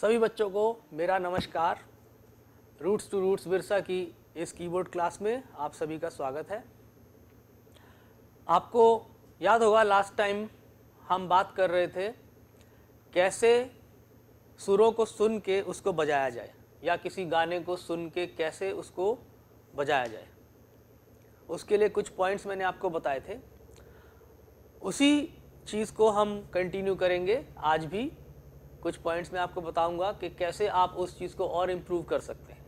सभी बच्चों को मेरा नमस्कार। रूट्स टू रूट्स बिरसा की इस कीबोर्ड क्लास में आप सभी का स्वागत है। आपको याद होगा लास्ट टाइम हम बात कर रहे थे कैसे सुरों को सुन के उसको बजाया जाए या किसी गाने को सुन के कैसे उसको बजाया जाए। उसके लिए कुछ पॉइंट्स मैंने आपको बताए थे। उसी चीज़ को हम कंटिन्यू करेंगे आज भी। कुछ पॉइंट्स मैं आपको बताऊंगा कि कैसे आप उस चीज़ को और इम्प्रूव कर सकते हैं,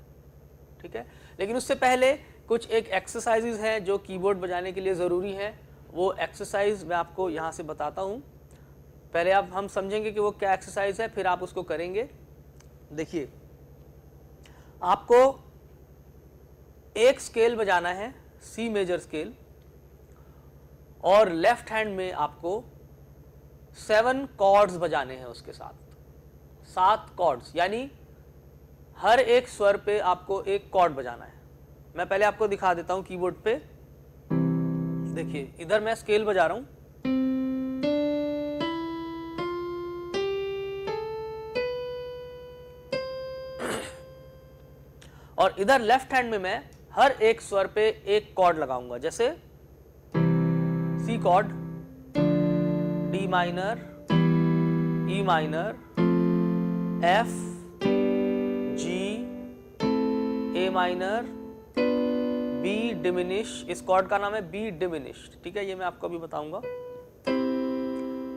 ठीक है। लेकिन उससे पहले कुछ एक एक्सरसाइजेज हैं जो कीबोर्ड बजाने के लिए ज़रूरी हैं। वो एक्सरसाइज मैं आपको यहाँ से बताता हूँ। पहले आप हम समझेंगे कि वो क्या एक्सरसाइज है, फिर आप उसको करेंगे। देखिए, आपको एक स्केल बजाना है, सी मेजर स्केल, और लेफ्ट हैंड में आपको 7 कॉर्ड्स बजाने हैं। उसके साथ 7 कॉर्ड्स, यानी हर एक स्वर पे आपको एक कॉर्ड बजाना है। मैं पहले आपको दिखा देता हूं कीबोर्ड पे। देखिए, इधर मैं स्केल बजा रहा हूं, और इधर लेफ्ट हैंड में मैं हर एक स्वर पे एक कॉर्ड लगाऊंगा। जैसे C chord, D minor, E minor, F, G, A minor, B diminish. इस कॉर्ड का नाम है बी डिमिनिश्ड, ठीक है, ये मैं आपको अभी बताऊंगा।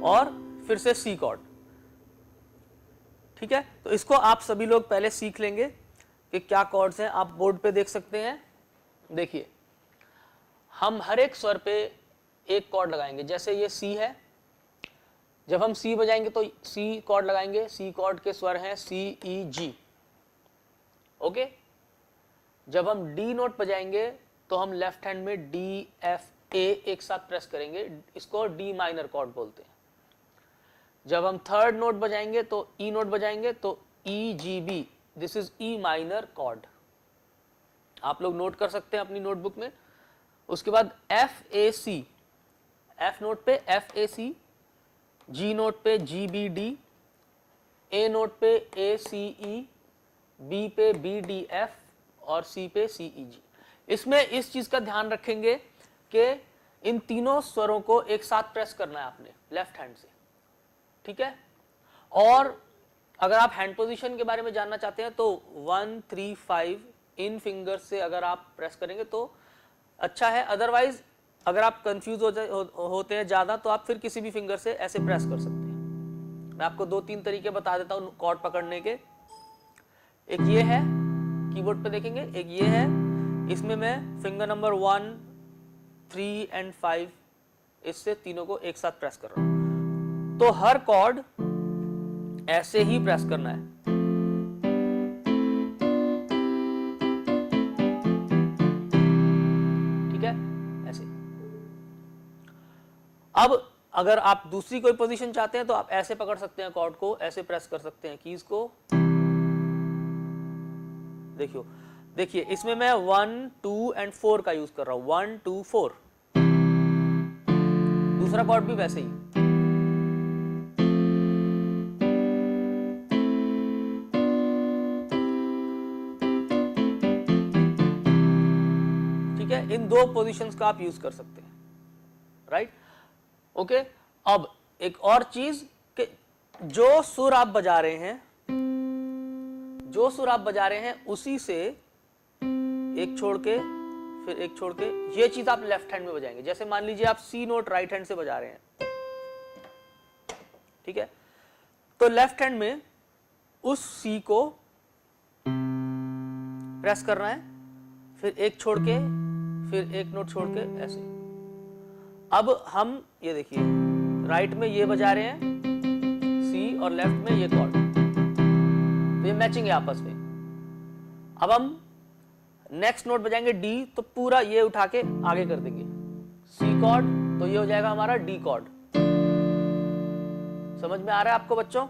और फिर से सी कॉर्ड, ठीक है। तो इसको आप सभी लोग पहले सीख लेंगे कि क्या कॉर्ड्स हैं। आप बोर्ड पे देख सकते हैं। देखिए, हम हर एक स्वर पे एक कॉर्ड लगाएंगे। जैसे ये सी है, जब हम सी बजाएंगे तो सी कॉर्ड लगाएंगे। सी कॉर्ड के स्वर हैं सी, ई, जी, ओके। जब हम डी नोट बजाएंगे तो हम लेफ्ट हैंड में डी, एफ, ए एक साथ प्रेस करेंगे। इसको डी माइनर कॉर्ड बोलते हैं। जब हम थर्ड नोट बजाएंगे तो ई नोट बजाएंगे तो E, G, B, this is E minor chord. आप लोग नोट कर सकते हैं अपनी नोटबुक में। उसके बाद F, A, C, F note पे F, A, C, ji note पे जी, बी, डी, ए नोट पे ए, सी, ई, बी पे बी, डी, एफ, और सी पे सी, ई, जी। इसमें इस चीज का ध्यान रखेंगे कि इन तीनों स्वरों को एक साथ प्रेस करना है आपने लेफ्ट हैंड से, ठीक है। और अगर आप हैंड पोजीशन के बारे में जानना चाहते हैं तो 1, 3, 5 इन फिंगर्स से अगर आप प्रेस करेंगे तो अच्छा है। अदरवाइज अगर आप कंफ्यूज होते हैं ज्यादा तो आप फिर किसी भी फिंगर से ऐसे प्रेस कर सकते हैं। मैं आपको 2-3 तरीके बता देता हूं कॉर्ड पकड़ने के। एक ये है, कीबोर्ड पे देखेंगे, एक ये है। इसमें मैं फिंगर नंबर 1, 3 एंड 5 इससे तीनों को एक साथ प्रेस कर रहा हूं। तो हर कॉर्ड ऐसे ही प्रेस करना है, ठीक है, ऐसे। अब अगर आप दूसरी कोई पोजीशन चाहते हैं तो आप ऐसे पकड़ सकते हैं कॉर्ड को, ऐसे प्रेस कर सकते हैं कीज को। देखिए, इसमें मैं 1, 2 एंड 4 का यूज कर रहा हूं। 1, 2, 4। दूसरा कॉर्ड भी वैसे ही। ठीक है, इन 2 पोजीशंस का आप यूज कर सकते हैं, राइट, ओके। अब एक और चीज कि जो सुर आप बजा रहे हैं उसी से एक छोड़ के फिर एक छोड़ के, ये चीज आप लेफ्ट हैंड में बजाएंगे। जैसे मान लीजिए आप सी नोट राइट हैंड से बजा रहे हैं, ठीक है, तो लेफ्ट हैंड में उस सी को प्रेस करना है, फिर एक छोड़ के फिर एक नोट छोड़ के, ऐसे। अब हम ये देखिए, राइट में ये बजा रहे हैं सी और लेफ्ट में ये कॉर्ड, तो ये मैचिंग है आपस में। अब हम नेक्स्ट नोट बजाएंगे डी, तो पूरा ये उठा के आगे कर देंगे सी कॉर्ड, तो ये हो जाएगा हमारा डी कॉर्ड। समझ में आ रहा है आपको बच्चों?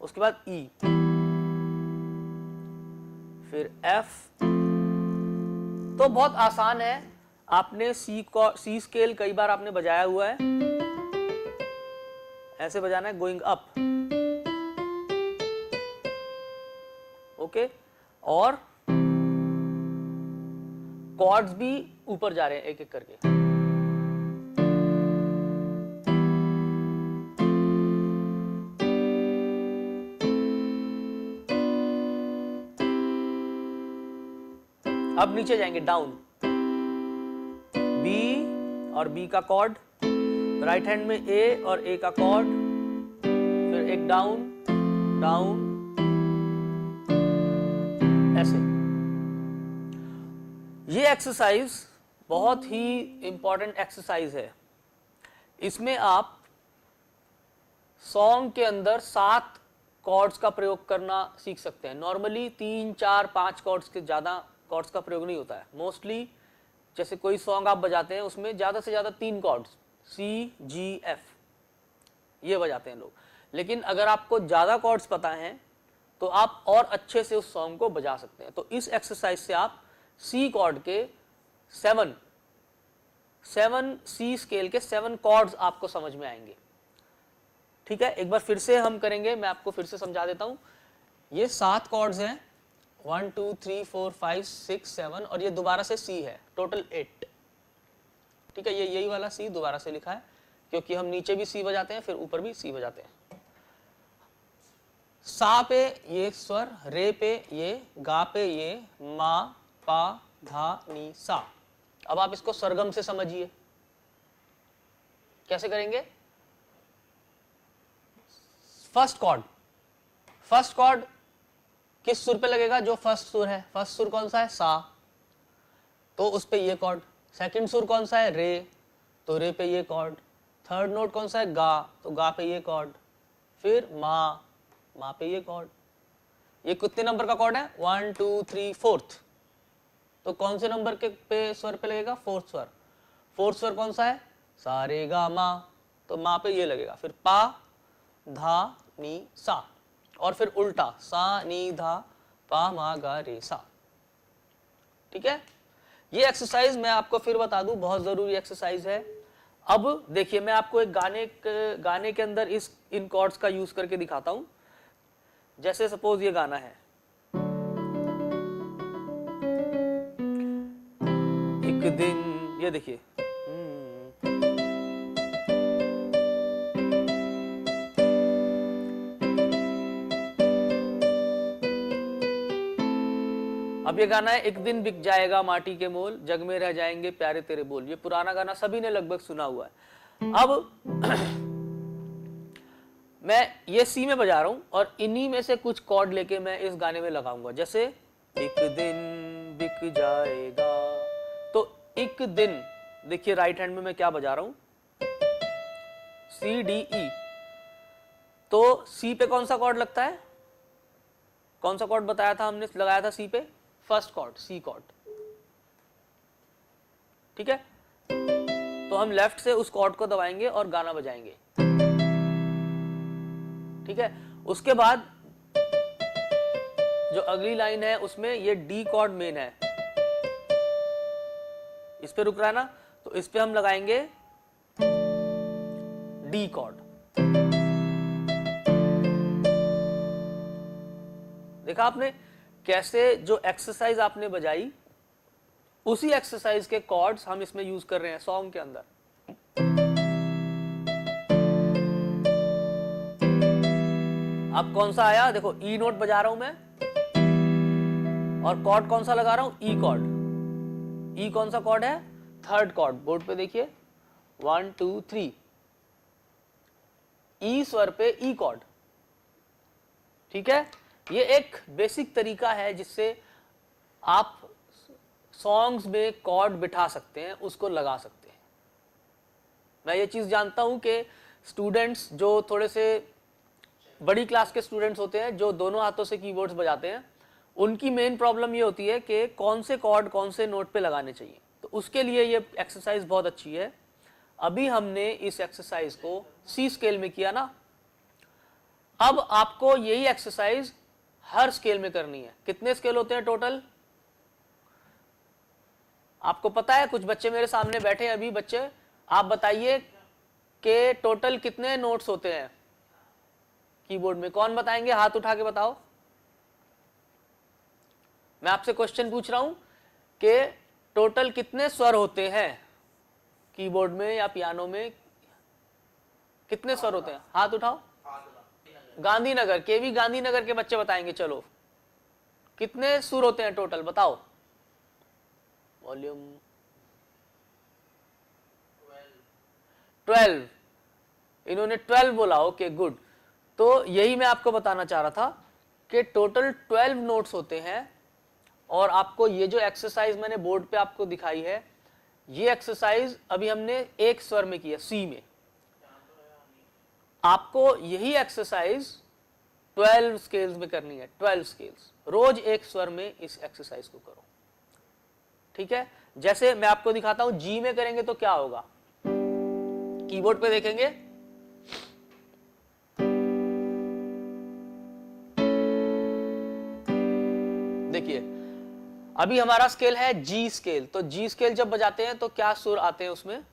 उसके बाद ई, फिर एफ। तो बहुत आसान है। आपने सी स्केल कई बार आपने बजाया हुआ है, ऐसे बजाना है, गोइंग अप, और कॉर्ड्स भी ऊपर जा रहे हैं एक एक करके। अब नीचे जाएंगे डाउन, बी और बी का कॉर्ड, राइट हैंड में ए और ए का कॉर्ड, फिर एक डाउन डाउन, ऐसे। ये एक्सरसाइज बहुत ही इंपॉर्टेंट एक्सरसाइज है। इसमें आप सॉन्ग के अंदर 7 कॉर्ड्स का प्रयोग करना सीख सकते हैं। नॉर्मली 3, 4, 5 कॉर्ड्स के ज़्यादा कॉर्ड्स का प्रयोग नहीं होता है। मोस्टली जैसे कोई सॉन्ग आप बजाते हैं उसमें ज़्यादा से ज़्यादा 3 कॉर्ड्स C, G, F ये बजाते हैं लोग। लेकिन अगर आपको ज़्यादा कॉर्ड्स पता हैं तो आप और अच्छे से उस सॉन्ग को बजा सकते हैं। तो इस एक्सरसाइज से आप C कॉर्ड के 7 C स्केल के 7 कॉर्ड्स आपको समझ में आएंगे। ठीक है, एक बार फिर से हम करेंगे, मैं आपको फिर से समझा देता हूं। ये 7 कॉर्ड्स हैं, 1 2 3 4 5 6 7 और ये दोबारा से C है, टोटल 8। ठीक है, ये यही वाला C दोबारा से लिखा है क्योंकि हम नीचे भी C बजाते हैं फिर ऊपर भी C बजाते हैं। सा पे ये स्वर, रे पे ये, गा पे ये, मा, पा, धा, नी, सा। अब आप इसको सरगम से समझिए, कैसे करेंगे। फर्स्ट कॉर्ड किस सुर पे लगेगा, जो फर्स्ट सुर है। फर्स्ट सुर कौन सा है, सा, तो उस पे ये कॉर्ड। सेकंड सुर कौन सा है, रे, तो रे पे ये कॉर्ड। थर्ड नोट कौन सा है, गा, तो गा पे ये कॉर्ड। फिर मा पे ये कॉर्ड। ये कितने नंबर का कॉर्ड है, 1 2 3 4th, तो कौन से नंबर के पे स्वर पे लगेगा, 4th स्वर। 4th स्वर कौन सा है, सा रे गा मा, तो मा पे ये लगेगा। फिर पा, धा, नी, सा, और फिर उल्टा सा नी धा पा मा गा रे सा। ठीक है, ये एक्सरसाइज मैं आपको फिर बता दूं, बहुत जरूरी एक्सरसाइज है। अब देखिए, मैं आपको एक गाने के अंदर इन कॉर्ड्स का यूज करके दिखाता हूं। जैसे सपोज ये गाना है, एक दिन, ये देखिए, अब ये गाना है, एक दिन बिक जाएगा माटी के मोल, जग में रह जाएंगे प्यारे तेरे बोल। ये पुराना गाना सभी ने लगभग सुना हुआ है। अब मैं ये सी में बजा रहा हूं और इन्हीं में से कुछ कॉर्ड लेके मैं इस गाने में लगाऊंगा। जैसे एक दिन बिक जाएगा, तो एक दिन, देखिए राइट हैंड में मैं क्या बजा रहा हूं, C D E। तो सी पे कौन सा कॉर्ड लगता है, कौन सा कॉर्ड बताया था हमने, लगाया था सी पे, फर्स्ट कॉर्ड, सी कॉर्ड। ठीक है, तो हम लेफ्ट से उस कॉर्ड को दबाएंगे और गाना बजाएंगे। ठीक है, उसके बाद जो अगली लाइन है उसमें ये डी कॉर्ड मेन है, इस पे रुक रहा है ना, तो इस पे हम लगाएंगे डी कॉर्ड। देखा आपने कैसे जो एक्सरसाइज आपने बजाई, उसी एक्सरसाइज के कॉर्ड्स हम इसमें यूज कर रहे हैं सॉन्ग के अंदर। अब कौन सा आया, देखो ई नोट बजा रहा हूं मैं और कॉर्ड कौन सा लगा रहा हूं, ई कॉर्ड। ई कौन सा कॉर्ड है, थर्ड कॉर्ड। बोर्ड पे देखिए 1 2 3, ई स्वर पे ई कॉर्ड। ठीक है, ये एक बेसिक तरीका है जिससे आप सॉन्ग्स में कॉर्ड बिठा सकते हैं, उसको लगा सकते हैं। मैं ये चीज जानता हूं कि स्टूडेंट्स जो थोड़े से बड़ी क्लास के स्टूडेंट्स होते हैं, जो दोनों हाथों से कीबोर्ड्स बजाते हैं, उनकी मेन प्रॉब्लम ये होती है कि कौन से कॉर्ड कौन से नोट पे लगाने चाहिए। तो उसके लिए ये एक्सरसाइज बहुत अच्छी है। अभी हमने इस एक्सरसाइज को सी स्केल में किया ना, अब आपको यही एक्सरसाइज हर स्केल में करनी है। कितने स्केल होते हैं टोटल, आपको पता है? कुछ बच्चे मेरे सामने बैठे हैं अभी, बच्चे आप बताइए कि टोटल कितने नोट्स होते हैं कीबोर्ड में, कौन बताएंगे, हाथ उठा के बताओ। मैं आपसे क्वेश्चन पूछ रहा हूं कि टोटल कितने स्वर होते हैं कीबोर्ड में या पियानो में, कितने स्वर होते हैं? हाथ उठाओ। गांधीनगर, केवी गांधीनगर के बच्चे बताएंगे। चलो कितने सुर होते हैं टोटल, बताओ। वॉल्यूम 12, इन्होंने 12 बोला। Okay good. तो यही मैं आपको बताना चाह रहा था कि टोटल 12 नोट्स होते हैं। और आपको ये जो एक्सरसाइज मैंने बोर्ड पे आपको दिखाई है, ये एक्सरसाइज अभी हमने एक स्वर में की है, सी में। आपको यही एक्सरसाइज 12 स्केल्स में करनी है, 12 स्केल्स। रोज एक स्वर में इस एक्सरसाइज को करो, ठीक है। जैसे मैं आपको दिखाता हूं, जी में करेंगे तो क्या होगा, कीबोर्ड पे देखेंगे। देखिए अभी हमारा स्केल है जी स्केल, तो जी स्केल जब बजाते हैं तो क्या सुर आते हैं उसमें?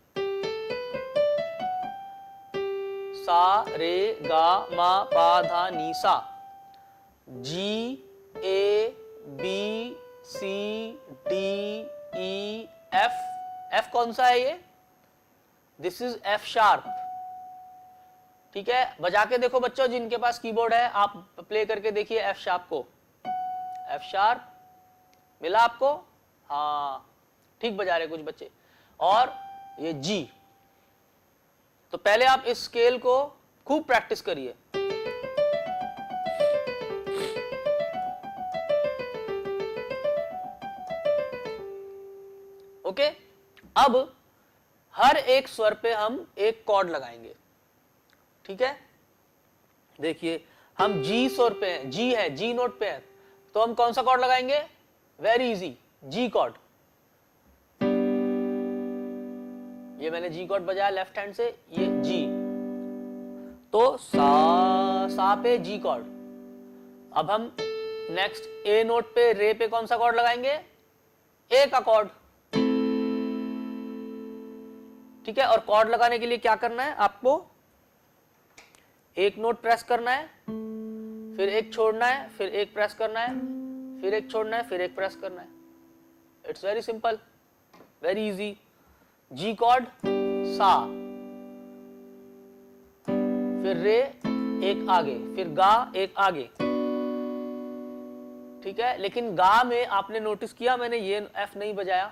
सा रे गा मा पा धा नी सा। G A B C D E F. F कौन सा है ये? दिस इज एफ शार्प, ठीक है। बजा के देखो बच्चों, जिनके पास कीबोर्ड है आप प्ले करके देखिए एफ शार्प को। एफ शार्प मिला आपको? हाँ ठीक बजा रहे कुछ बच्चे। और ये जी। तो पहले आप इस स्केल को खूब प्रैक्टिस करिए। ओके, अब हर एक स्वर पे हम एक कॉर्ड लगाएंगे, ठीक है। देखिए हम जी स्वर पे हैं, जी है, जी नोट पे है, तो हम कौन सा कॉर्ड लगाएंगे? वेरी इजी, जी कॉर्ड। ये मैंने जी कॉर्ड बजाया लेफ्ट हैंड से, ये जी। तो सा पे जी कॉर्ड। अब हम नेक्स्ट ए नोट पे, रे पे कौन सा कॉर्ड लगाएंगे? ए का कॉर्ड, ठीक है। और कॉर्ड लगाने के लिए क्या करना है आपको? एक नोट प्रेस करना है, फिर एक छोड़ना है, फिर एक प्रेस करना है, फिर एक छोड़ना है, फिर एक प्रेस करना है। It's very simple, very easy. Ji cord, सा, फिर रे एक आगे, फिर गा एक आगे, ठीक है। लेकिन गा में आपने नोटिस किया मैंने ये एफ नहीं बजाया,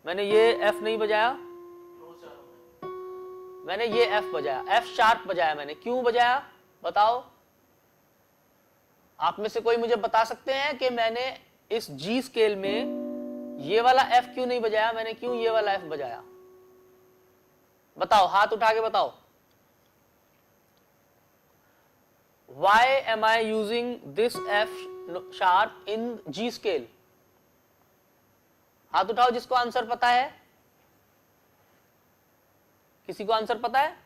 मैंने ये एफ नहीं बजाया, मैंने ये एफ बजाया, एफ शार्प बजाया मैंने। क्यों बजाया बताओ? आप में से कोई मुझे बता सकते हैं कि मैंने इस जी स्केल में ये वाला एफ क्यों नहीं बजाया? मैंने क्यों ये वाला एफ बजाया? बताओ, हाथ उठा के बताओ। Why am I using this F sharp in G scale? हाथ उठाओ जिसको आंसर पता है। किसी को आंसर पता है?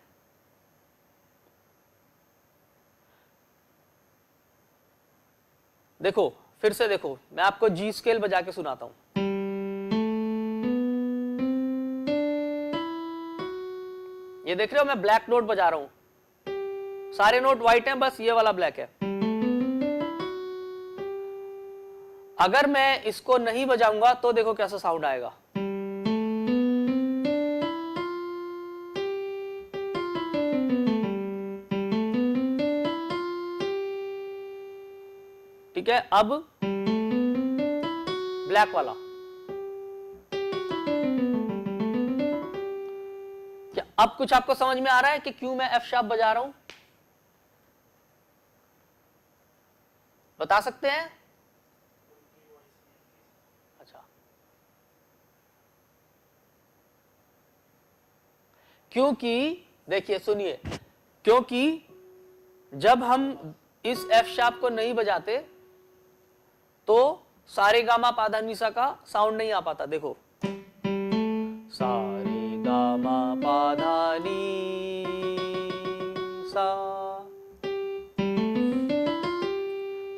देखो फिर से देखो, मैं आपको जी स्केल बजा के सुनाता हूं। ये देख रहे हो मैं ब्लैक नोट बजा रहा हूं, सारे नोट व्हाइट हैं, बस ये वाला ब्लैक है। अगर मैं इसको नहीं बजाऊंगा तो देखो कैसा साउंड आएगा। ठीक है, अब ब्लैक वाला। क्या अब कुछ आपको समझ में आ रहा है कि क्यों मैं एफ शार्प बजा रहा हूं? बता सकते हैं? अच्छा, क्योंकि देखिए सुनिए, क्योंकि जब हम इस एफ शार्प को नहीं बजाते तो सारे गामा पाधा निसा का साउंड नहीं आ पाता। देखो सारे गामा पाधा सा,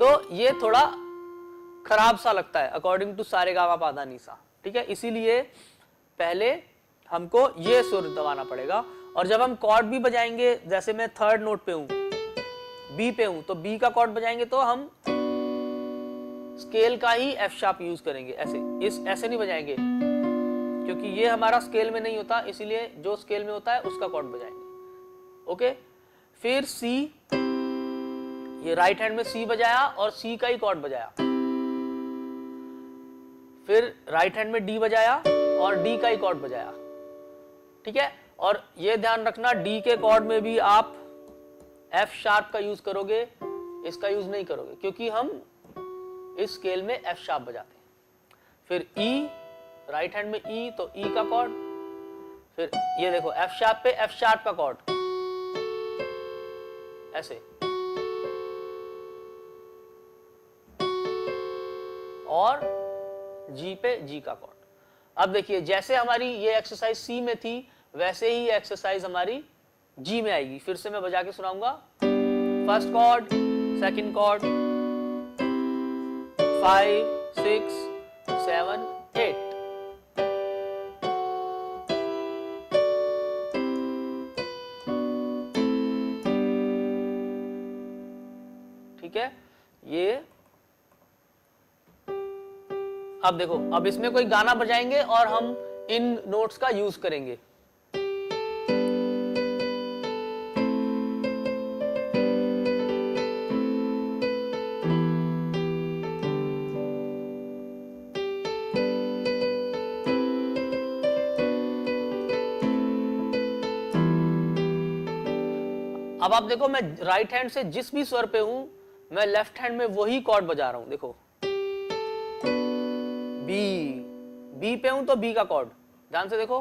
तो ये थोड़ा खराब सा लगता है अकॉर्डिंग टू सारे गामा पाधा नीसा, ठीक है। इसीलिए पहले हमको ये सुर दबाना पड़ेगा। और जब हम कॉर्ड भी बजाएंगे, जैसे मैं थर्ड नोट पे हूं, बी पे हूं, तो बी का कॉर्ड बजाएंगे तो हम स्केल का ही एफ शार्प यूज करेंगे, ऐसे नहीं बजाएंगे, क्योंकि ये हमारा स्केल में नहीं होता, इसीलिए जो स्केल में होता है उसका कॉर्ड बजाएंगे। ओके, फिर सी, ये राइट हैंड में सी बजाया और सी का ही कॉर्ड बजाया, फिर राइट हैंड में डी बजाया और डी का ही कॉर्ड बजाया। ठीक है, और ये ध्यान रखना डी के कॉर्ड में भी आप एफ शार्प का यूज करोगे, इसका यूज नहीं करोगे, क्योंकि हम इस स्केल में एफ शार्प बजाते हैं। फिर ई, राइट हैंड में ई, तो ई का कॉर्ड, फिर ये देखो एफ शार्प पे एफ शार्प का कॉर्ड, ऐसे, और जी पे जी का कॉर्ड। अब देखिए जैसे हमारी ये एक्सरसाइज सी में थी वैसे ही एक्सरसाइज हमारी जी में आएगी। फिर से मैं बजा के सुनाऊंगा। First chord, second chord, 5 6 7 8। ठीक है, ये अब देखो, अब इसमें कोई गाना बजाएंगे और हम इन नोट्स का यूज करेंगे। अब आप देखो, मैं राइट हैंड से जिस भी स्वर पे हूं, मैं लेफ्ट हैंड में वही कॉर्ड बजा रहा हूं। देखो बी पे हूं तो बी का कॉर्ड, ध्यान से देखो,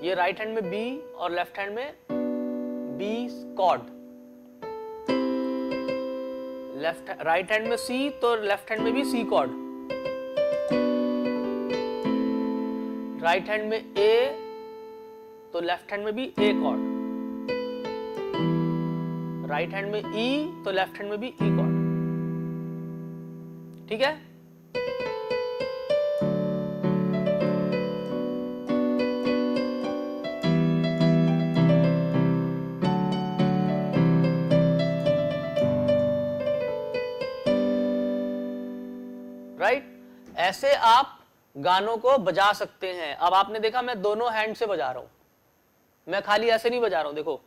ये राइट हैंड में बी और लेफ्ट हैंड में बी कॉर्ड, राइट हैंड में सी तो लेफ्ट हैंड में भी सी कॉर्ड, राइट हैंड में ए तो लेफ्ट हैंड में भी ए कॉर्ड, राइट हैंड में ई तो लेफ्ट हैंड में भी ई कॉर्ड। ठीक है, राइट, ऐसे आप गानों को बजा सकते हैं। अब आपने देखा मैं दोनों हैंड से बजा रहा हूं, मैं खाली ऐसे नहीं बजा रहा हूं। देखो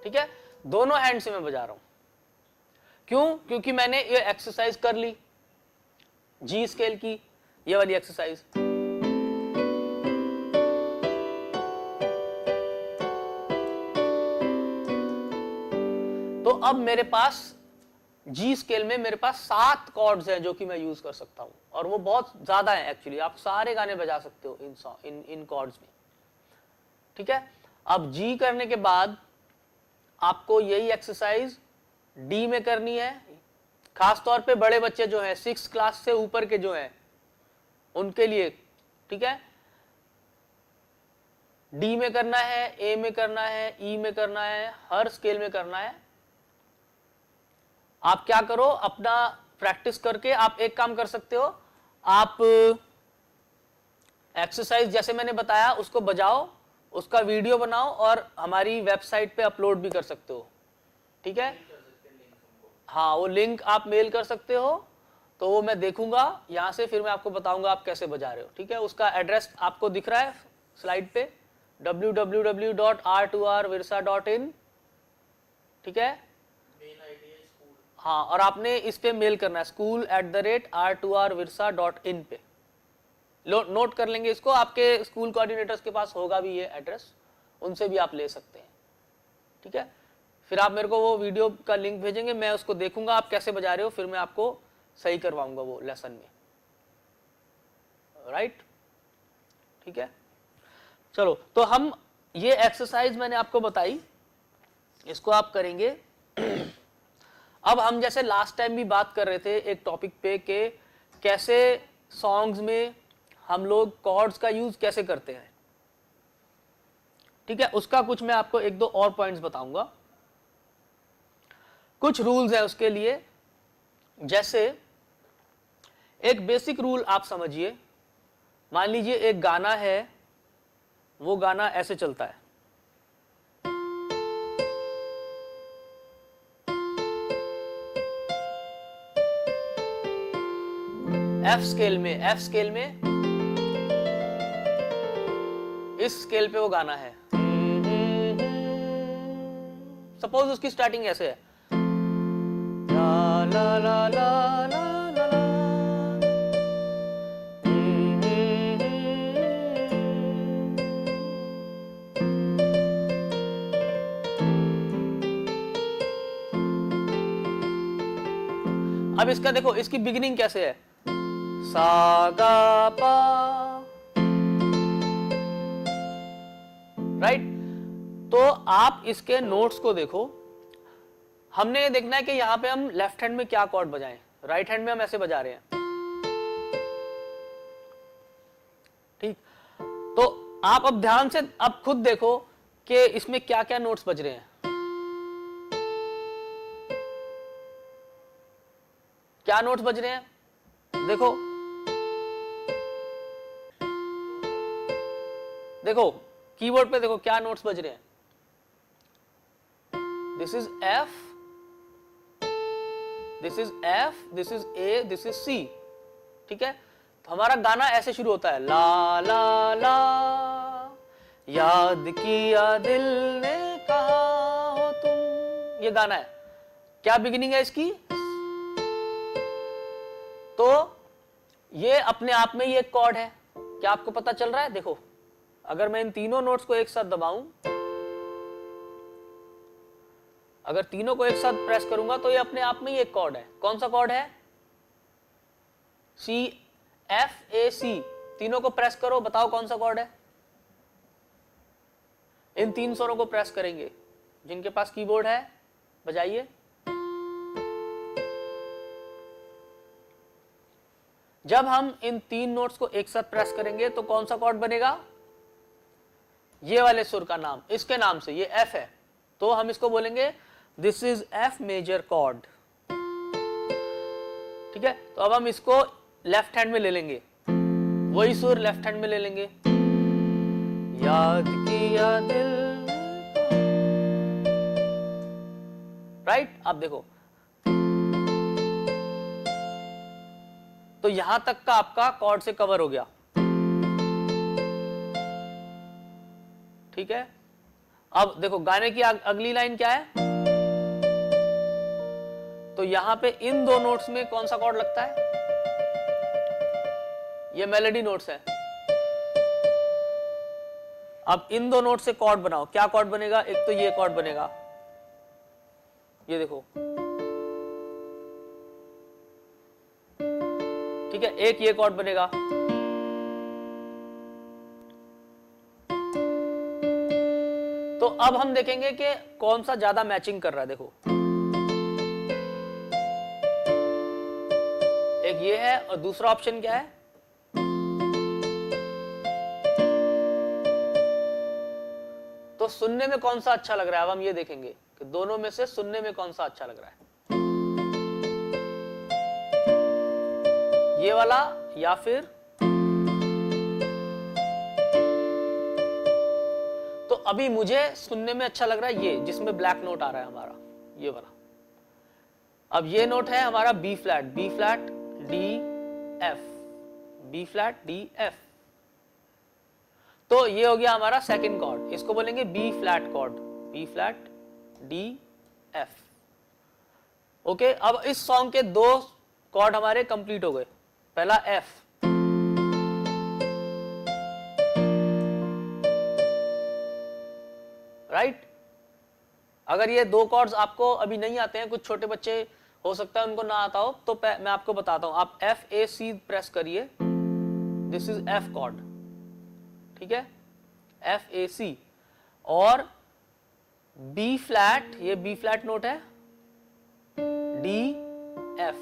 ठीक है, दोनों हैंड से मैं बजा रहा हूं। क्यों? क्योंकि मैंने ये एक्सरसाइज कर ली, जी स्केल की ये वाली एक्सरसाइज। तो अब मेरे पास जी स्केल में मेरे पास 7 कॉर्ड्स हैं जो कि मैं यूज कर सकता हूं, और वो बहुत ज्यादा है एक्चुअली। आप सारे गाने बजा सकते हो इन कॉर्ड्स में। ठीक है, अब जी करने के बाद आपको यही एक्सरसाइज डी में करनी है। खास तौर पे बड़े बच्चे जो हैं 6 क्लास से ऊपर के जो हैं उनके लिए। ठीक है, डी में करना है, ए में करना है, ई में करना है, हर स्केल में करना है। आप क्या करो, अपना प्रैक्टिस करके आप एक काम कर सकते हो, आप एक्सरसाइज जैसे मैंने बताया उसको बजाओ, उसका वीडियो बनाओ और हमारी वेबसाइट पे अपलोड भी कर सकते हो। ठीक है, हाँ, वो लिंक आप मेल कर सकते हो, तो वो मैं देखूंगा यहां से, फिर मैं आपको बताऊंगा आप कैसे बजा रहे हो। ठीक है, उसका एड्रेस आपको दिख रहा है स्लाइड पे, www.r2rvirsa.in। ठीक है, हाँ, और आपने इस पे मेल करना है school@r2rvirsa.in पे। नोट कर लेंगे इसको, आपके स्कूल कोऑर्डिनेटर्स के पास होगा भी ये एड्रेस, उनसे भी आप ले सकते हैं। ठीक है, फिर आप मेरे को वो वीडियो का लिंक भेजेंगे, मैं उसको देखूंगा आप कैसे बजा रहे हो, फिर मैं आपको सही करवाऊंगा वो लेसन में। राइट, ठीक है, चलो, तो हम ये एक्सरसाइज मैंने आपको बताई, इसको आप करेंगे। अब हम जैसे लास्ट टाइम भी बात कर रहे थे एक टॉपिक पे कि कैसे सॉन्ग्स में हम लोग कॉर्ड्स का यूज कैसे करते हैं, ठीक है। उसका कुछ मैं आपको एक दो और पॉइंट्स बताऊंगा, कुछ रूल्स है उसके लिए। जैसे एक बेसिक रूल आप समझिए, मान लीजिए एक गाना है, वो गाना ऐसे चलता है, एफ स्केल में इस स्केल पे वो गाना है। सपोज उसकी स्टार्टिंग ऐसे है, ला ला ला ला ला ला ला। अब इसका देखो, इसकी बिगिनिंग कैसे है, सा गा पा, राइट। तो आप इसके नोट्स को देखो, हमने ये देखना है कि यहां पे हम लेफ्ट हैंड में क्या कॉर्ड बजाएं, राइट हैंड में हम ऐसे बजा रहे हैं, ठीक। तो आप अब ध्यान से अब खुद देखो कि इसमें क्या क्या नोट्स बज रहे हैं, क्या नोट्स बज रहे हैं, देखो देखो कीबोर्ड पे देखो क्या नोट्स बज रहे हैं, this is F, this is F, this is A, this is C, ठीक है। तो हमारा गाना ऐसे शुरू होता है, ला ला ला, याद किया दिल ने कहा हो तुम, ये गाना है। क्या बिगिनिंग है इसकी, तो ये अपने आप में ये एक कॉर्ड है। क्या आपको पता चल रहा है, देखो अगर मैं इन तीनों नोट्स को एक साथ दबाऊं, अगर तीनों को एक साथ प्रेस करूंगा तो ये अपने आप में ही एक कॉर्ड है। कौन सा कॉर्ड है, सी एफ ए सी, तीनों को प्रेस करो, बताओ कौन सा कॉर्ड है। इन तीन स्वरों को प्रेस करेंगे, जिनके पास कीबोर्ड है बजाइए। जब हम इन तीन नोट्स को एक साथ प्रेस करेंगे तो कौन सा कॉर्ड बनेगा, ये वाले सुर का नाम, इसके नाम से, ये एफ है, तो हम इसको बोलेंगे this is F major chord, ठीक है। तो अब हम इसको लेफ्ट हैंड में ले लेंगे, वही सुर लेफ्ट हैंड में ले लेंगे, याद किया दिल, राइट। अब देखो, तो यहां तक का आपका कॉर्ड से कवर हो गया, ठीक है। अब देखो गाने की अगली लाइन क्या है, तो यहां पे इन दो नोट्स में कौन सा कॉर्ड लगता है, ये मेलोडी नोट्स है। अब इन दो नोट से कॉर्ड बनाओ, क्या कॉर्ड बनेगा, एक तो ये कॉर्ड बनेगा, ये देखो, ठीक है, एक ये कॉर्ड बनेगा, तो अब हम देखेंगे कि कौन सा ज्यादा मैचिंग कर रहा है। देखो एक ये है और दूसरा ऑप्शन क्या है, तो सुनने में कौन सा अच्छा लग रहा है। अब हम ये देखेंगे कि दोनों में से सुनने में कौन सा अच्छा लग रहा है, ये वाला या फिर, तो अभी मुझे सुनने में अच्छा लग रहा है ये जिसमें ब्लैक नोट आ रहा है हमारा, ये वाला। अब ये नोट है हमारा B flat D F, B flat D F, तो ये हो गया हमारा सेकंड कॉर्ड, इसको बोलेंगे B flat chord, B flat D F. Okay, अब इस सॉन्ग के दो कॉर्ड हमारे कंप्लीट हो गए, पहला एफ, राइट। अगर ये दो कॉर्ड्स आपको अभी नहीं आते हैं, कुछ छोटे बच्चे हो सकता है उनको ना आता हो, तो मैं आपको बताता हूं, आप एफ ए सी प्रेस करिए, दिस इज एफ कॉर्ड, ठीक है, एफ ए सी, और बी फ्लैट, ये बी फ्लैट नोट है, D F,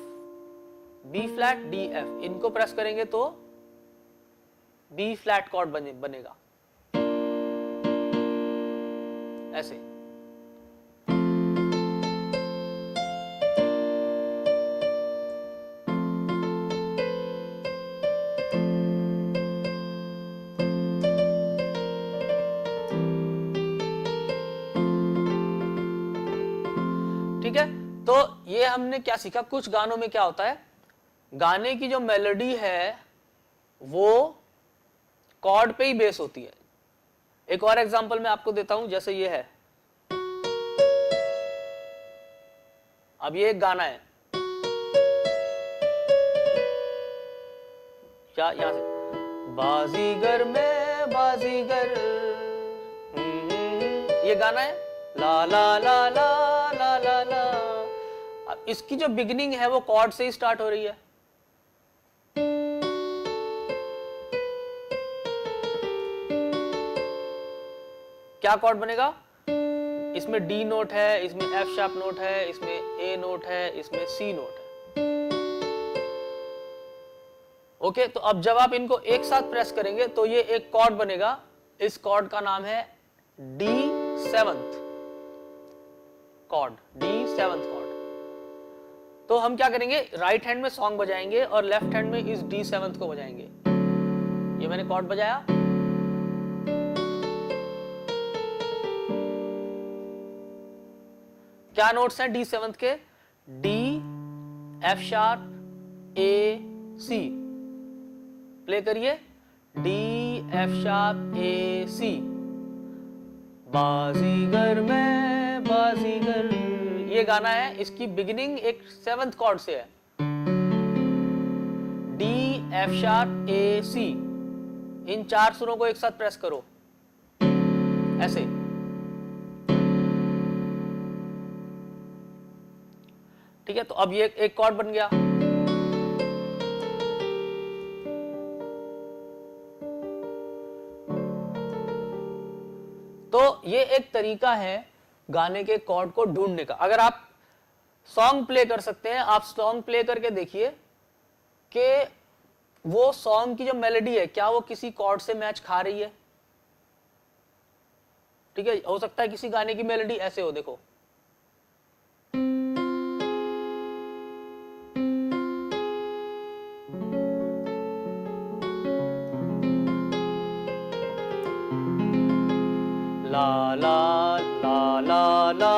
B flat D F, इनको प्रेस करेंगे तो बी फ्लैट कॉर्ड बनेगा ऐसे। ठीक है, तो ये हमने क्या सीखा, कुछ गानों में क्या होता है, गाने की जो मेलोडी है वो कॉर्ड पे ही बेस होती है। एक और एग्जांपल मैं आपको देता हूं, जैसे ये है, अब ये एक गाना है, क्या यहां से बाजीगर में बाजीगर, ये गाना है, ला ला ला ला ला ला ला। अब इसकी जो बिगिनिंग है वो कॉर्ड से ही स्टार्ट हो रही है। क्या कॉर्ड बनेगा, इसमें डी नोट है, इसमें एफ शार्प नोट है, इसमें ए नोट है, इसमें सी नोट है। ओके, तो अब जब आप इनको एक साथ प्रेस करेंगे तो ये एक कॉर्ड बनेगा। इस कॉर्ड का नाम है D seventh chord, D seventh chord. तो हम क्या करेंगे, राइट हैंड में सॉन्ग बजाएंगे और लेफ्ट हैंड में इस डी सेवंथ को बजाएंगे। ये मैंने कॉर्ड बजाया, क्या नोट्स हैं डी सेवंथ के, डी, एफ शार्प, ए, सी। प्ले करिए, डी, एफ शार्प, ए, सी। बाजीगर में बाजीगर, ये गाना है, इसकी बिगिनिंग एक सेवंथ कॉर्ड से है, डी, एफ शार्प, ए, सी। इन चार सुरों को एक साथ प्रेस करो ऐसे। ठीक है, तो अब ये एक कॉर्ड बन गया। तो ये एक तरीका है गाने के कॉर्ड को ढूंढने का। अगर आप सॉन्ग प्ले कर सकते हैं, आप सॉन्ग प्ले करके देखिए कि वो सॉन्ग की जो मेलोडी है क्या वो किसी कॉर्ड से मैच खा रही है। ठीक है, हो सकता है किसी गाने की मेलोडी ऐसे हो, देखो, ला ला ला ला ला।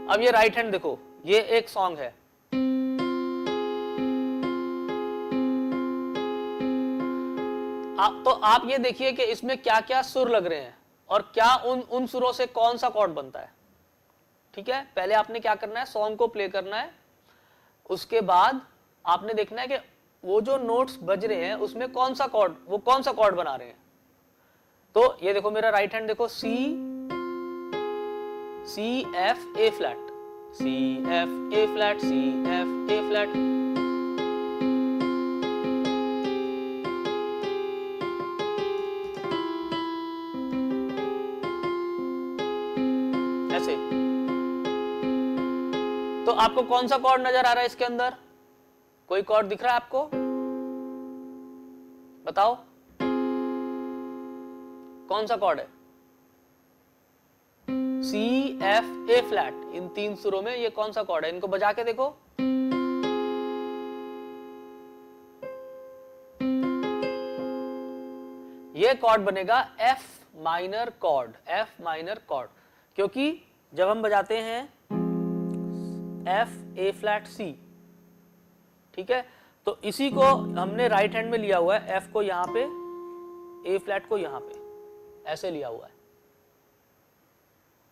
अब ये राइट हैंड देखो, ये एक सॉन्ग है, तो आप ये देखिए कि इसमें क्या क्या सुर लग रहे हैं और क्या उन सुरों से कौन सा कॉर्ड बनता है। ठीक है, पहले आपने क्या करना है, सॉन्ग को प्ले करना है, उसके बाद आपने देखना है कि वो जो नोट्स बज रहे हैं उसमें कौन सा कॉर्ड, वो कौन सा कॉर्ड बना रहे हैं। तो ये देखो मेरा राइट हैंड देखो, C, C F A flat, C F A flat, C F A flat. ऐसे। तो आपको कौन सा कॉर्ड नजर आ रहा है इसके अंदर, कोई कॉर्ड दिख रहा है आपको, बताओ कौन सा कॉर्ड है, सी एफ ए फ्लैट, इन तीन सुरों में ये कौन सा कॉर्ड है, इनको बजा के देखो। ये कॉर्ड बनेगा F minor cord, F minor cord, क्योंकि जब हम बजाते हैं एफ ए फ्लैट सी, ठीक है, तो इसी को हमने राइट हैंड में लिया हुआ है, एफ को यहां पे, ए फ्लैट को यहां पे, ऐसे लिया हुआ है।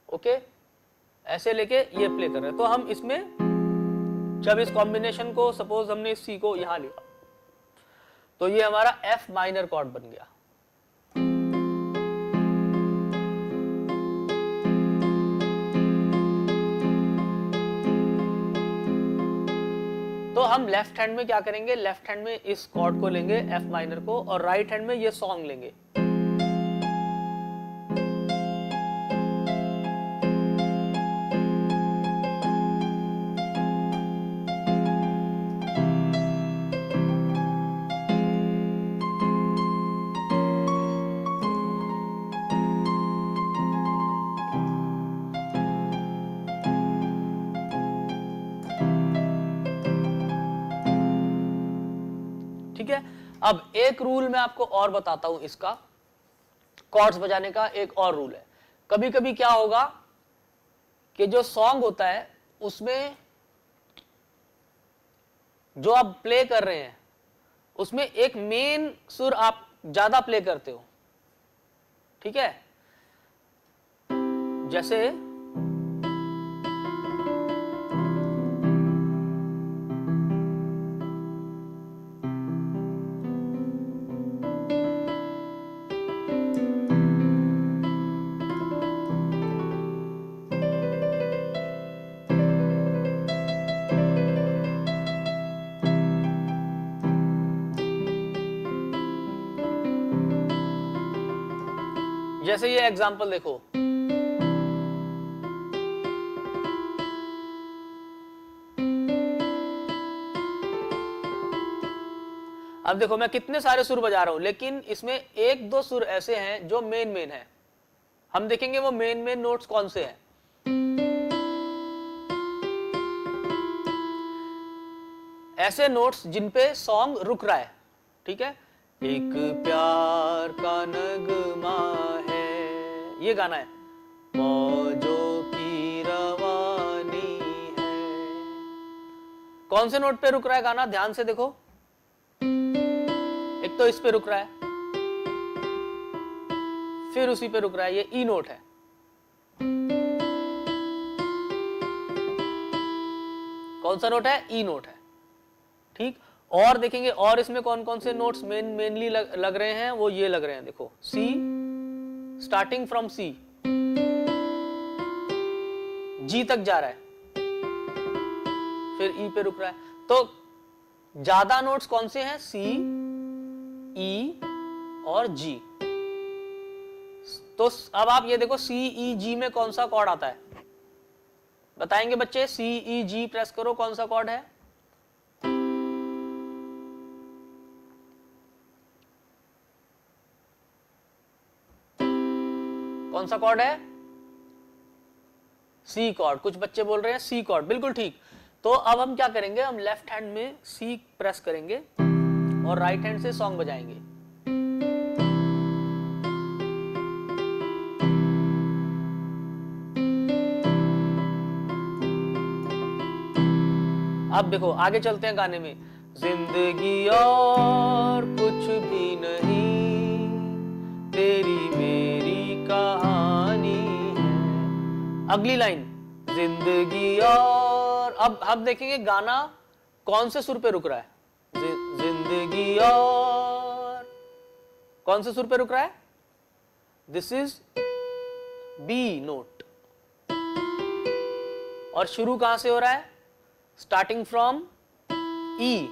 ओके, ऐसे लेके ये प्ले कर रहे हैं। तो हम इसमें जब इस कॉम्बिनेशन को, सपोज हमने इस सी को यहां लिया, तो ये हमारा एफ माइनर कॉर्ड बन गया। तो हम लेफ्ट हैंड में क्या करेंगे, लेफ्ट हैंड में इस कॉर्ड को लेंगे एफ माइनर को, और राइट हैंड में ये सॉन्ग लेंगे। अब एक रूल मैं आपको और बताता हूं इसका, कॉर्ड्स बजाने का एक और रूल है। कभी कभी क्या होगा कि जो सॉन्ग होता है उसमें जो आप प्ले कर रहे हैं उसमें एक मेन सुर आप ज्यादा प्ले करते हो, ठीक है? जैसे जैसे ये एग्जांपल देखो, अब देखो मैं कितने सारे सुर बजा रहा हूं, लेकिन इसमें एक दो सुर ऐसे हैं जो मेन है। हम देखेंगे वो मेन नोट्स कौन से हैं। ऐसे नोट्स जिन पे सॉन्ग रुक रहा है, ठीक है? एक प्यार का नगमा है, ये गाना है, मौजों की रवानी है। कौन से नोट पे रुक रहा है गाना? ध्यान से देखो, एक तो इस पे रुक रहा है, फिर उसी पे रुक रहा है, ये ई नोट है। कौन सा नोट है? ई नोट है, ठीक? और देखेंगे और इसमें कौन कौन से नोट्स मेनली लग रहे हैं, वो ये लग रहे हैं, देखो सी, स्टार्टिंग फ्रॉम सी, जी तक जा रहा है, फिर ई पे रुक रहा है। तो ज्यादा नोट्स कौन से हैं? सी, ई और जी। तो अब आप ये देखो सी, ई, जी में कौन सा कॉर्ड आता है? बताएंगे बच्चे? सी, ई, जी प्रेस करो, कौन सा कॉर्ड है? कौन सा कॉर्ड है? सी कॉर्ड। कुछ बच्चे बोल रहे हैं सी कॉर्ड, बिल्कुल ठीक। तो अब हम क्या करेंगे, हम लेफ्ट हैंड में सी प्रेस करेंगे और राइट हैंड से सॉन्ग बजाएंगे। अब देखो आगे चलते हैं गाने में, जिंदगी और कुछ भी नहीं, तेरी मेरी कहानी है। अगली लाइन, जिंदगी और, अब देखेंगे गाना कौन से सुर पे रुक रहा है। जिंदगी और कौन से सुर पे रुक रहा है? This is B note. और शुरू कहां से हो रहा है? स्टार्टिंग फ्रॉम ई,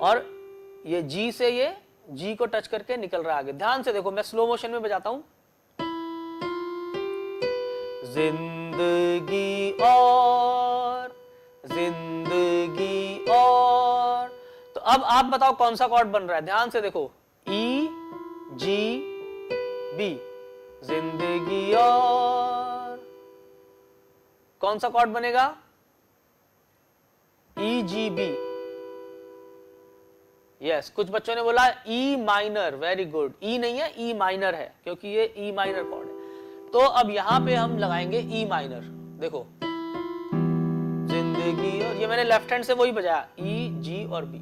और ये जी से ये जी को टच करके निकल रहा है आगे। ध्यान से देखो, मैं स्लो मोशन में बजाता हूं। जिंदगी और, जिंदगी और। तो अब आप बताओ कौन सा कॉर्ड बन रहा है? ध्यान से देखो, ई, जी, बी। जिंदगी और कौन सा कॉर्ड बनेगा? ई, जी, बी। यस, कुछ बच्चों ने बोला ई माइनर, वेरी गुड। ई नहीं है, ई माइनर है, क्योंकि ये ई माइनर कॉर्ड है। तो अब यहां पे हम लगाएंगे ई माइनर। देखो, जिंदगी, और ये मैंने लेफ्ट हैंड से वही बजाया, ई, जी और बी,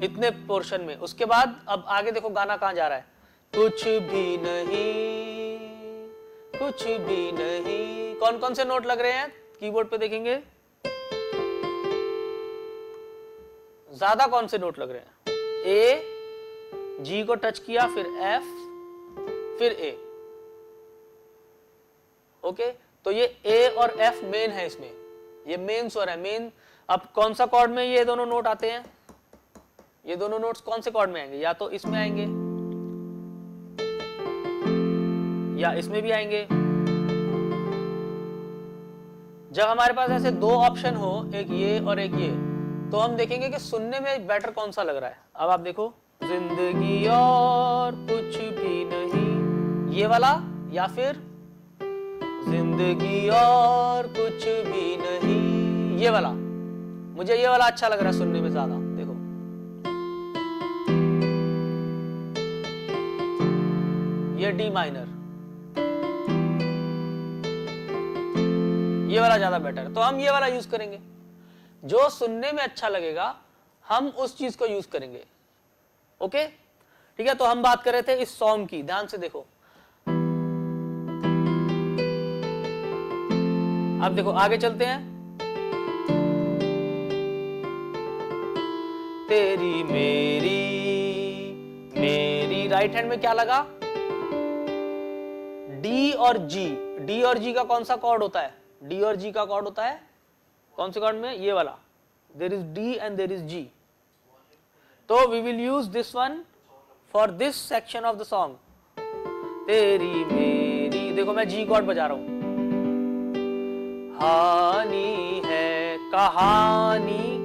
इतने पोर्शन में। उसके बाद अब आगे देखो गाना कहां जा रहा है, कुछ भी नहीं, कुछ भी नहीं। कौन कौन से नोट लग रहे हैं कीबोर्ड पे? देखेंगे ज्यादा कौन से नोट लग रहे हैं? ए, जी को टच किया, फिर एफ, फिर ए। ओके, तो ये ए और एफ मेन है इसमें, ये मेन स्वर है, मेन। अब कौन सा कॉर्ड में ये दोनों नोट आते हैं? ये दोनों नोट्स कौन से कॉर्ड में आएंगे? या तो इसमें आएंगे या इसमें भी आएंगे। जब हमारे पास ऐसे दो ऑप्शन हो, एक ये और एक ये, तो हम देखेंगे कि सुनने में बेटर कौन सा लग रहा है। अब आप देखो, जिंदगी और कुछ भी नहीं, ये वाला, या फिर जिंदगी और कुछ भी नहीं, ये वाला। मुझे ये वाला अच्छा लग रहा है सुनने में ज्यादा, देखो ये डी माइनर, ये वाला ज्यादा बेटर है, तो हम ये वाला यूज करेंगे। जो सुनने में अच्छा लगेगा हम उस चीज को यूज करेंगे। ओके ठीक है, तो हम बात कर रहे थे इस सॉन्ग की, ध्यान से देखो। अब देखो आगे चलते हैं। तेरी मेरी मेरी, राइट हैंड में क्या लगा? डी और जी। डी और जी का कौन सा कॉर्ड होता है? डी और जी का कॉर्ड होता है कौन से कॉर्ड में? ये वाला। There is D and there is G, तो we will use this one for this section of the song. तेरी मेरी, देखो मैं जी कॉर्ड बजा रहा हूं। हानी है कहानी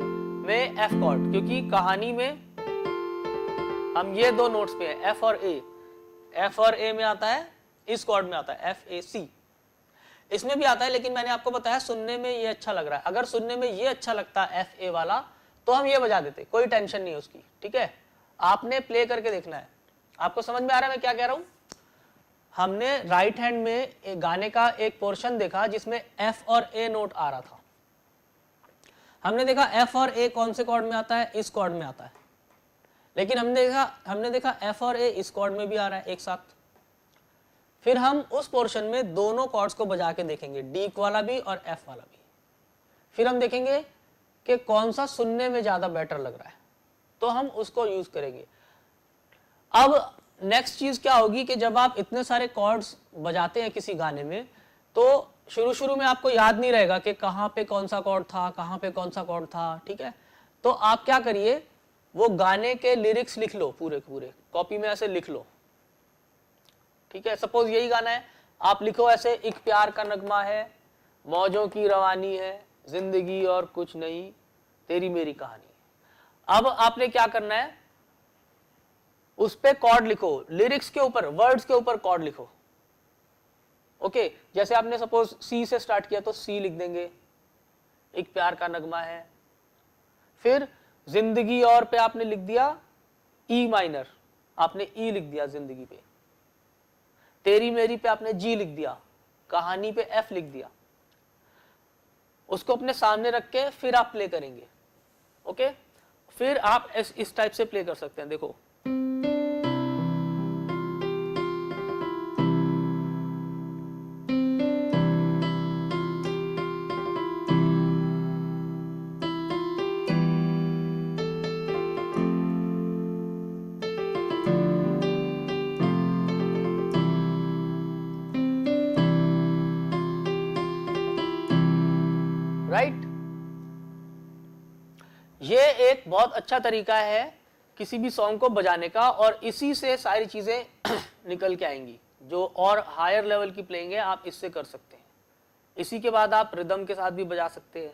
में एफ कॉर्ड, क्योंकि कहानी में हम ये दो नोट्स पे हैं, एफ और ए। एफ और ए में आता है, इस कॉर्ड में आता है एफ ए सी, इसमें भी आता है, लेकिन मैंने आपको बताया सुनने में ये अच्छा लग रहा है। अगर सुनने में ये अच्छा लगता है एफ ए वाला, तो हम ये बजा देते, कोई टेंशन नहीं है उसकी। ठीक है, आपने प्ले करके देखना है। आपको समझ में आ रहा है मैं क्या कह रहा हूं? हमने राइट हैंड में एक गाने का एक पोर्शन देखा जिसमें एफ और ए नोट आ रहा था। हमने देखा एफ और ए कौन से कॉर्ड में आता है? इस कॉर्ड में आता है। लेकिन हमने देखा एफ और ए इस कॉर्ड में भी आ रहा है एक साथ। फिर हम उस पोर्शन में दोनों कॉर्ड्स को बजा के देखेंगे, डी वाला भी और एफ वाला भी। फिर हम देखेंगे कि कौन सा सुनने में ज्यादा बेटर लग रहा है, तो हम उसको यूज करेंगे। अब नेक्स्ट चीज क्या होगी कि जब आप इतने सारे कॉर्ड्स बजाते हैं किसी गाने में, तो शुरू में आपको याद नहीं रहेगा कि कहाँ पे कौन सा कॉर्ड था, कहाँ पे कौन सा कॉर्ड था। ठीक है, तो आप क्या करिए, वो गाने के लिरिक्स लिख लो, पूरे पूरे कॉपी में ऐसे लिख लो। ठीक है, सपोज यही गाना है, आप लिखो ऐसे, एक प्यार का नगमा है, मौजों की रवानी है, जिंदगी और कुछ नहीं, तेरी मेरी कहानी। अब आपने क्या करना है, उस पे कॉर्ड लिखो, लिरिक्स के ऊपर, वर्ड्स के ऊपर कॉर्ड लिखो। ओके, जैसे आपने सपोज सी से स्टार्ट किया तो सी लिख देंगे, एक प्यार का नगमा है। फिर जिंदगी और पे आपने लिख दिया ई माइनर, आपने ई लिख दिया जिंदगी पे। तेरी मेरी पे आपने जी लिख दिया, कहानी पे एफ लिख दिया। उसको अपने सामने रख के फिर आप प्ले करेंगे। ओके, फिर आप इस टाइप से प्ले कर सकते हैं, देखो। राइट, ये एक बहुत अच्छा तरीका है किसी भी सॉन्ग को बजाने का, और इसी से सारी चीजें निकल के आएंगी। जो और हायर लेवल की प्लेइंग है आप इससे कर सकते हैं। इसी के बाद आप रिदम के साथ भी बजा सकते हैं,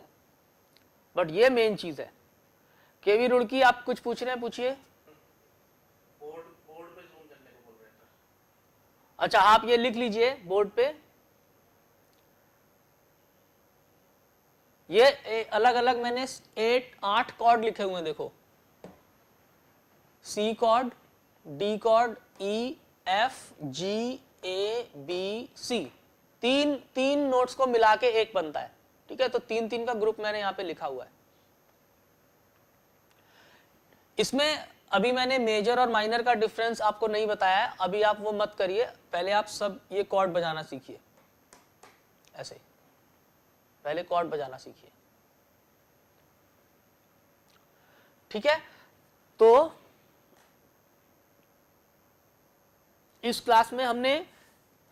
बट ये मेन चीज है। केवी रुड़की, आप कुछ पूछ रहे हैं, पूछिए। बोर्ड पे जूम करने को बोल रहे हैं। अच्छा, आप ये लिख लीजिए बोर्ड पे। ये अलग अलग मैंने 8 कॉर्ड लिखे हुए हैं, देखो। सी chord, D cord, E, F, G, A, B, सी, तीन नोट्स को मिला के एक बनता है। ठीक है, तो 3 का ग्रुप मैंने यहां पे लिखा हुआ है। इसमें अभी मैंने मेजर और माइनर का डिफरेंस आपको नहीं बताया है, अभी आप वो मत करिए। पहले आप सब ये कॉर्ड बजाना सीखिए, ऐसे पहले कॉर्ड बजाना सीखिए। ठीक है, तो इस क्लास में हमने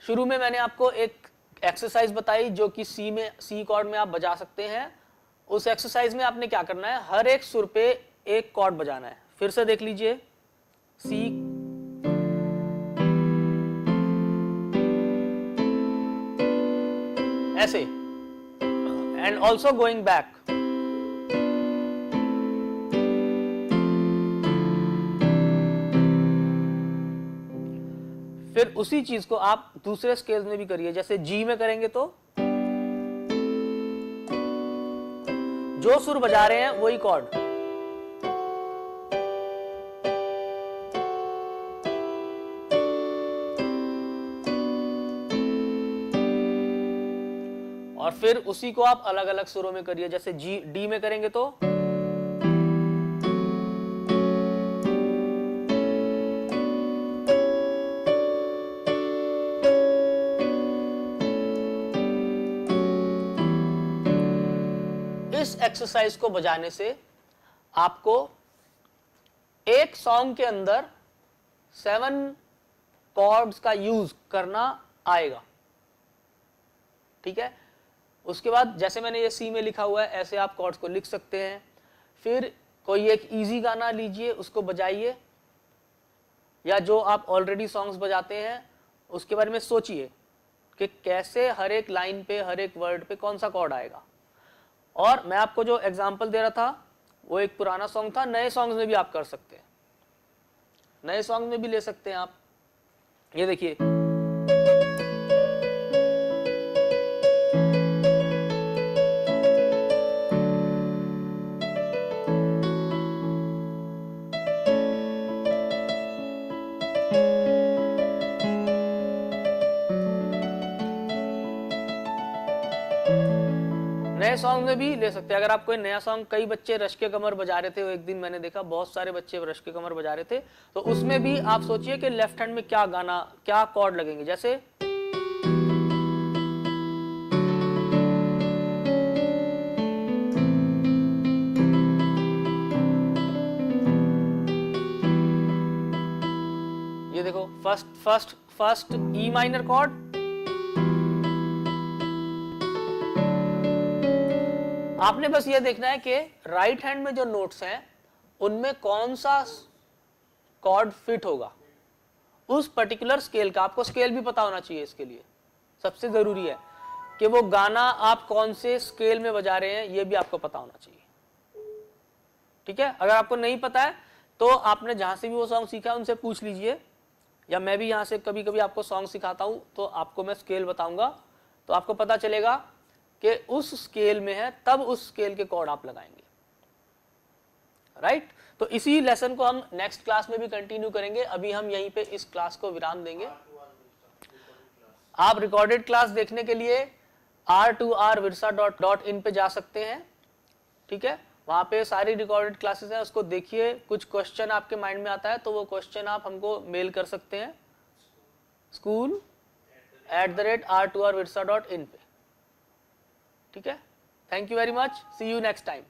शुरू में मैंने आपको एक एक्सरसाइज बताई जो कि सी कॉर्ड में आप बजा सकते हैं। उस एक्सरसाइज में आपने क्या करना है, हर एक सुर पे एक कॉर्ड बजाना है। फिर से देख लीजिए, सी, ऐसे, एंड ऑल्सो गोइंग बैक। फिर उसी चीज को आप दूसरे स्केल में भी करिए। जैसे जी में करेंगे तो जो सुर बजा रहे हैं वही कॉर्ड। और फिर उसी को आप अलग अलग सुरों में करिए। जैसे जी डी में करेंगे तो इस एक्सरसाइज को बजाने से आपको एक सॉन्ग के अंदर 7 कॉर्ड्स का यूज करना आएगा। ठीक है, उसके बाद जैसे मैंने ये सी में लिखा हुआ है ऐसे आप कॉर्ड्स को लिख सकते हैं। फिर कोई एक इजी गाना लीजिए, उसको बजाइए, या जो आप ऑलरेडी सॉन्ग्स बजाते हैं उसके बारे में सोचिए कि कैसे हर एक लाइन पे, हर एक वर्ड पे कौन सा कॉर्ड आएगा। और मैं आपको जो एग्जांपल दे रहा था वो एक पुराना सॉन्ग था, नए सॉन्ग्स में भी आप कर सकते हैं, नए सॉन्ग में भी ले सकते हैं आप। ये देखिए, नए सॉन्ग में भी ले सकते हैं। अगर आप कोई नया सॉन्ग, कई बच्चे रश के कमर बजा रहे थे, एक दिन मैंने देखा बहुत सारे बच्चे रश के कमर बजा रहे थे, तो उसमें भी आप सोचिए कि लेफ्ट हैंड में क्या गाना, क्या कॉर्ड लगेंगे। जैसे ये देखो, फर्स्ट ई माइनर कॉर्ड, आपने बस ये देखना है कि राइट हैंड में जो नोट्स हैं उनमें कौन सा कॉर्ड फिट होगा उस पर्टिकुलर स्केल का। आपको स्केल भी पता होना चाहिए, इसके लिए सबसे जरूरी है कि वो गाना आप कौन से स्केल में बजा रहे हैं, ये भी आपको पता होना चाहिए। ठीक है, अगर आपको नहीं पता है तो आपने जहां से भी वो सॉन्ग सीखा है उनसे पूछ लीजिए, या मैं भी यहाँ से कभी कभी आपको सॉन्ग सिखाता हूँ तो आपको मैं स्केल बताऊंगा, तो आपको पता चलेगा कि उस स्केल में है, तब उस स्केल के कॉर्ड आप लगाएंगे। राइट, तो इसी लेसन को हम नेक्स्ट क्लास में भी कंटिन्यू करेंगे। अभी हम यहीं पे इस क्लास को विराम देंगे। आप रिकॉर्डेड क्लास देखने के लिए r2rvirsa.in पे जा सकते हैं। ठीक है, वहां पे सारी रिकॉर्डेड क्लासेस हैं, उसको देखिए। कुछ क्वेश्चन आपके माइंड में आता है तो वो क्वेश्चन आप हमको मेल कर सकते हैं school@r2rvirsa.in पे। ठीक है, thank you very much, see you next time.